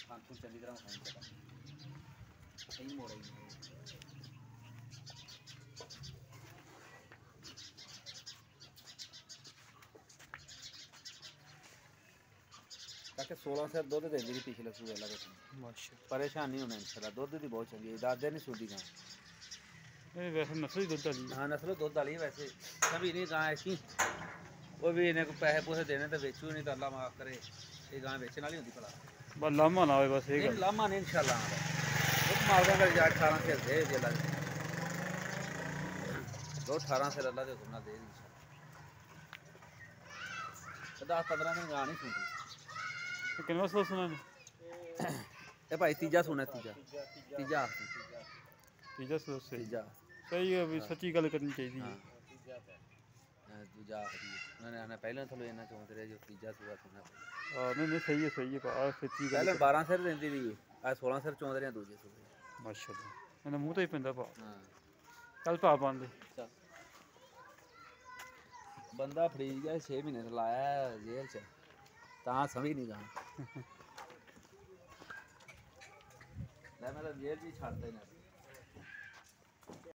ਖਾਂਸੂ ਚੰਗੀ ਤਰ੍ਹਾਂ ਖਾਈ ਚਲਾ ਸਹੀ ਮੋੜਾ ਹੀ ताकि 16 से दूध देंदी थी पिछले सूबे लगे माशाल्लाह परेशान नहीं होना इंशाल्लाह दूध दी बहुत चंगी है दादे नहीं सूदी गां ये वैसे नस्ल दूध वाली हाँ नस्ल दूध वाली वैसे कभी नहीं गां ऐसी वो भी इन्हें को पैसे पूसे देने तो बेचू नहीं तो अल्लाह माफ करे ये गां बेचने वाली होती भला बस लामा ना हो बस ये नहीं लामा नहीं इंशाल्लाह वो मालदा का 18 से दे जेला दो 18 से अल्लाह दे हुक्म दे इंशाल्लाह 10-15 दिन गां नहीं सूदी कितना सो सुना ये भाई तीजा सुना तीजा तीजा तीजा सो से तीजा सही है भी सच्ची गल करनी चाहिए हाँ दूजा उन्होंने पहले थोड़ा इन्ना चौंक रहे जो तीजा सुबह सुना हां नहीं सही है सच्ची गल पहले 12 सिर देंदी थी आज 16 सिर चौंक रहे दूजे सुबह माशाल्लाह मैंने मुंह तो ही पेंदा पा हाँ चल पा पांदे चल बंदा फरीज गया 6 महीने से लाया जेल च ता समझ नहीं जाना मैं जेल भी छाड़ता ही ना